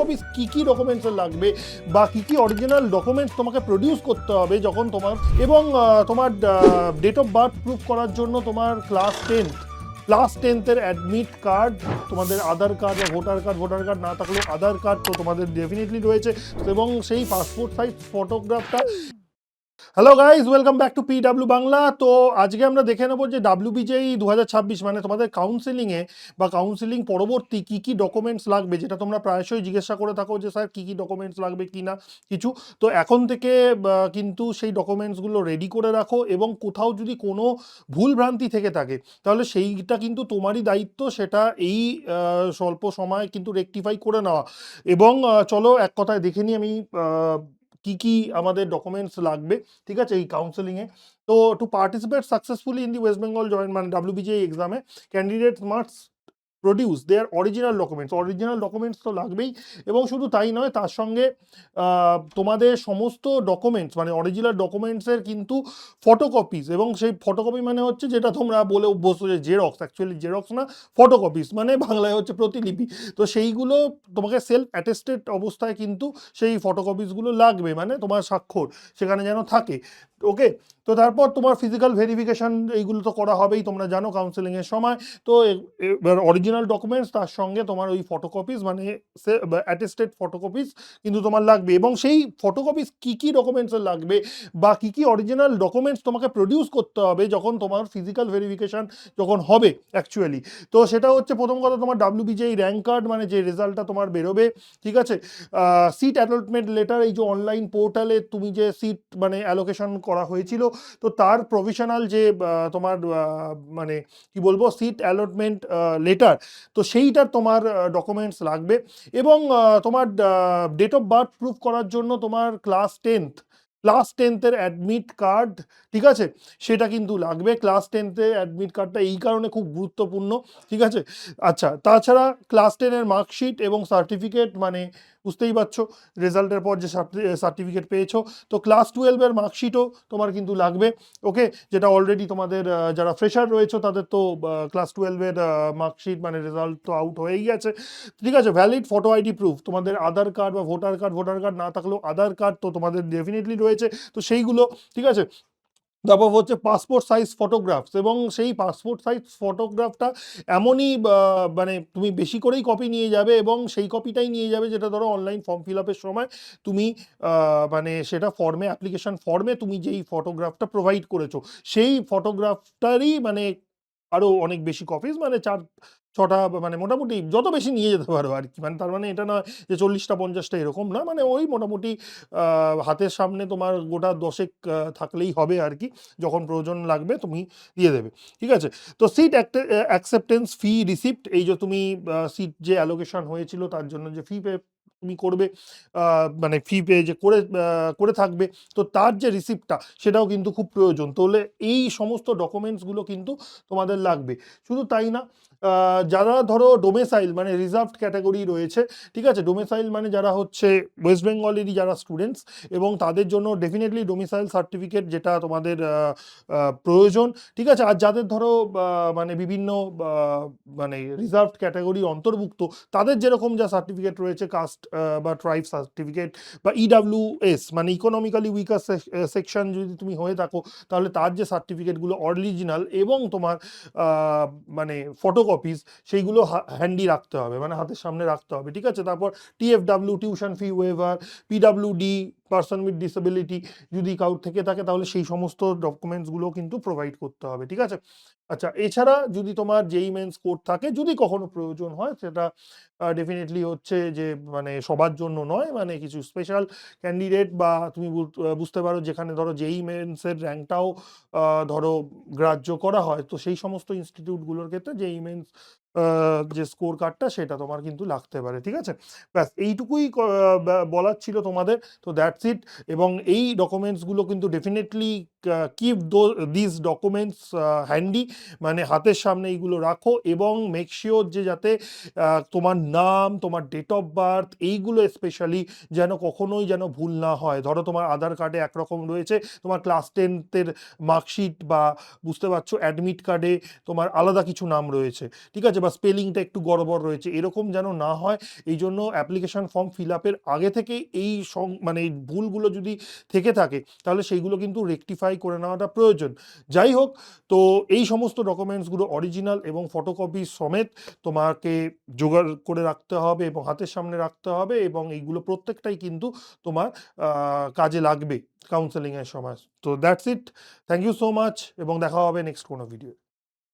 Photocopies কী কী ডকুমেন্টসের লাগবে বা কী কী original documents তোমাকে প্রডিউস করতে হবে যখন তোমার, এবং তোমার ডেট অফ বার্থ প্রুফ করার জন্য তোমার ক্লাস টেন্থের অ্যাডমিট কার্ড, তোমাদের আধার কার্ড বা ভোটার কার্ড না থাকলেও আধার কার্ড তো তোমাদের ডেফিনেটলি রয়েছে, এবং সেই পাসপোর্ট সাইজ ফটোগ্রাফটা। Hello guys, welcome back to PW Bangla. তো আজকে আমরা দেখে নেবো যে ডাব্লিউবিজেই 2026 মানে তোমাদের কাউন্সেলিংয়ে বা কাউন্সেলিং পরবর্তী কী কী ডকুমেন্টস লাগবে, যেটা তোমরা প্রায়শই জিজ্ঞাসা করে থাকো যে স্যার কী কী ডকুমেন্টস লাগবে কি না কিছু। তো এখন থেকে কিন্তু সেই ডকুমেন্টসগুলো রেডি করে রাখো, এবং কোথাও যদি কোনো ভুল ভ্রান্তি থেকে থাকে তাহলে সেইটা কিন্তু তোমারই দায়িত্ব, সেটা এই স্বল্প সময় কিন্তু রেকটিফাই করে নেওয়া। এবং চলো এক কথায় দেখে নিই আমি কি কি আমাদের ডকুমেন্টস লাগবে, ঠিক আছে, এই কাউন্সেলিংয়ে। তো to participate successfully in the West Bengal joint মানে ডাব্লিউবিজিএ এক্সামে ক্যান্ডিডেট মাস্ট প্রডিউস দেয়ার অরিজিনাল ডকুমেন্টস তো লাগবেই। এবং শুধু তাই নয়, তার সঙ্গে তোমাদের সমস্ত ডকুমেন্টস মানে অরিজিনাল ডকুমেন্টসের কিন্তু ফটোকপিস, এবং সেই ফটোকপি মানে হচ্ছে যেটা তোমরা বলে অভ্যস্ত যে জেরক্স, অ্যাকচুয়ালি জেরক্স না, ফটোকপিস মানে বাংলায় হচ্ছে প্রতিলিপি। তো সেইগুলো তোমাকে সেলফ অ্যাটেস্টেড অবস্থায় কিন্তু সেই ফটোকপিসগুলো লাগবে, মানে তোমার স্বাক্ষর সেখানে যেন থাকে। ওকে, তো তারপর তোমার ফিজিক্যাল ভেরিফিকেশন এইগুলো তো করা হবেই, তোমরা জানো কাউন্সেলিংয়ের সময়। তো এবার অরিজিনাল ডকুমেন্টস তার সঙ্গে তোমার ওই ফটোকপিস মানে অ্যাটেস্টেড ফটোকপিস কিন্তু তোমার লাগবে, এবং সেই ফটোকপিস কী কী ডকুমেন্টসের লাগবে বা কী কী অরিজিনাল ডকুমেন্টস তোমাকে প্রডিউস করতে হবে যখন তোমার ফিজিক্যাল ভেরিফিকেশন যখন হবে অ্যাকচুয়ালি। তো সেটা হচ্ছে প্রথম কথা তোমার ডাব্লিউবিজেই র্যাঙ্ক কার্ড মানে যে রেজাল্টটা তোমার বেরোবে, ঠিক আছে, সিট অ্যালটমেন্ট লেটার, এই যে অনলাইন পোর্টালে তুমি যে সিট মানে অ্যালোকেশন করা হয়েছিল, তো তার প্রভিশনাল যে তোমার মানে কি বলবো সিট অ্যালটমেন্ট লেটার, তো সেইটার তোমার ডকুমেন্টস লাগবে। এবং তোমার ডেট অফ বার্থ প্রুফ করার জন্য তোমার ক্লাস টেন্থের অ্যাডমিট কার্ড, ঠিক আছে, সেটা কিন্তু লাগবে। ক্লাস টেন্থের অ্যাডমিট কার্ডটা এই কারণে খুব গুরুত্বপূর্ণ, ঠিক আছে। আচ্ছা, তাছাড়া ক্লাস টেনের মার্কশিট এবং সার্টিফিকেট, মানে বুঝতেই পারছো রেজাল্টের পর যে সার্টিফিকেট পেয়েছো, তো ক্লাস 12-এর মার্কশিটও তোমার কিন্তু লাগবে। ওকে, যেটা অলরেডি তোমাদের যারা ফ্রেশার রয়েছে তাদের তো ক্লাস 12-এর মার্কশিট মানে রেজাল্ট তো আউট হয়েই গেছে, ঠিক আছে। ভ্যালিড ফটো আইডি প্রুফ, তোমাদের আধার কার্ড বা ভোটার কার্ড না থাকলেও আধার কার্ড তো তোমাদের ডেফিনেটলি রয়েছে, তো সেইগুলো, ঠিক আছে। তারপর হচ্ছে পাসপোর্ট সাইজ ফটোগ্রাফস, এবং সেই পাসপোর্ট সাইজ ফটোগ্রাফটা এমনই মানে তুমি বেশি করেই কপি নিয়ে যাবে, এবং সেই কপিটাই নিয়ে যাবে যেটা ধরো অনলাইন ফর্ম ফিল আপের সময় তুমি মানে সেটা অ্যাপ্লিকেশন ফর্মে তুমি যেই ফটোগ্রাফটা প্রোভাইড করেছো সেই ফটোগ্রাফটারই মানে আরও অনেক বেশি কপিস, মানে 4-6টা মানে মোটামুটি যত বেশি নিয়ে যেতে পারো আর কি। মানে তার মানে এটা নয় যে 40টা 50টা এরকম না, মানে ওই মোটামুটি হাতের সামনে তোমার গোটা 10 থাকলেই হবে আর কি, যখন প্রয়োজন লাগবে তুমি দিয়ে দেবে, ঠিক আছে। তো সিট অ্যাকসেপ্টেন্স ফি রিসিপ্ট, এই যে তুমি সিট যে অ্যালোকেশন হয়েছিল তার জন্য যে ফি পে তুমি করবে, মানে ফি পে যে করে থাকবে, তো তার যে রিসিপ্টটা সেটাও কিন্তু খুব প্রয়োজন। তাহলে এই সমস্ত ডকুমেন্টসগুলো কিন্তু তোমাদের লাগবে। শুধু তাই না, যারা ধরো ডোমেসাইল মানে রিজার্ভড ক্যাটাগরি রয়েছে, ঠিক আছে, ডোমেসাইল মানে যারা হচ্ছে ওয়েস্ট বেঙ্গলেরই যারা স্টুডেন্টস, এবং তাদের জন্য ডেফিনেটলি ডোমিসাইল সার্টিফিকেট যেটা তোমাদের প্রয়োজন, ঠিক আছে। আর যাদের ধরো মানে বিভিন্ন মানে রিজার্ভড ক্যাটাগরির অন্তর্ভুক্ত, তাদের যেরকম যা সার্টিফিকেট রয়েছে কাস্ট বা ট্রাইব সার্টিফিকেট বা ইডাব্লিউএস মানে ইকোনমিক্যালি উইকার সেকশন যদি তুমি হয়ে থাকো, তাহলে তার যে সার্টিফিকেটগুলো অরিজিনাল এবং তোমার মানে ফটোকপিস, সেইগুলো হ্যান্ডি রাখতে হবে, মানে হাতের সামনে রাখতে হবে, ঠিক আছে। তারপর TFW tuition fee waiver, PWD person with disability যদি কারোর থেকে থাকে তাহলে সেই সমস্ত ডকুমেন্টসগুলো কিন্তু প্রোভাইড করতে হবে, ঠিক আছে। আচ্ছা, এছাড়া যদি তোমার জেই মেন্স কোড থাকে, যদি কখনো প্রয়োজন হয়, সেটা ডেফিনেটলি হচ্ছে যে মানে সবার জন্য নয়, মানে কিছু স্পেশাল ক্যান্ডিডেট বা তুমি বুঝতে পারো যেখানে ধরো জেই মেন্সের র্যাঙ্কটাও ধরো গ্রাহ্য করা হয়, তো সেই সমস্ত ইনস্টিটিউটগুলোর ক্ষেত্রে জেই মেন্স যে স্কোর কার্ডটা সেটা তোমার কিন্তু লাগতে পারে, ঠিক আছে। ব্যাস এইটুকুই বলার ছিল তোমাদের, তো দ্যাটস ইট। এবং এই ডকুমেন্টসগুলো কিন্তু definitely keep this documents handy, মানে হাতের সামনে এইগুলো রাখো, এবং মেক শিওর যে যাতে তোমার নাম, তোমার ডেট অফ বার্থ, এইগুলো স্পেশালি যেন কখনোই যেন ভুল না হয়। ধরো তোমার আধার কার্ডে একরকম রয়েছে, তোমার ক্লাস 10-এর মার্কশিট বা বুঝতে পারছো অ্যাডমিট কার্ডে তোমার আলাদা কিছু নাম রয়েছে, ঠিক আছে, বা স্পেলিংটা একটু গড়বড় রয়েছে, এরকম যেন না হয়। এই জন্য অ্যাপ্লিকেশন ফর্ম ফিল আপের আগে থেকে এই মানে এই ভুলগুলো যদি থেকে থাকে তাহলে সেইগুলো কিন্তু রেকটিফাই করে নেওয়াটা প্রয়োজন। যাই হোক, তো এই সমস্ত ডকুমেন্টসগুলো অরিজিনাল এবং ফটোকপি সমেত তোমাকে জোগাড় করে রাখতে হবে এবং হাতের সামনে রাখতে হবে, এবং এইগুলো প্রত্যেকটাই কিন্তু তোমার কাজে লাগবে কাউন্সেলিংয়ের সময়। তো that's it, thank you so much, এবং দেখা হবে নেক্সট কোনো ভিডিও।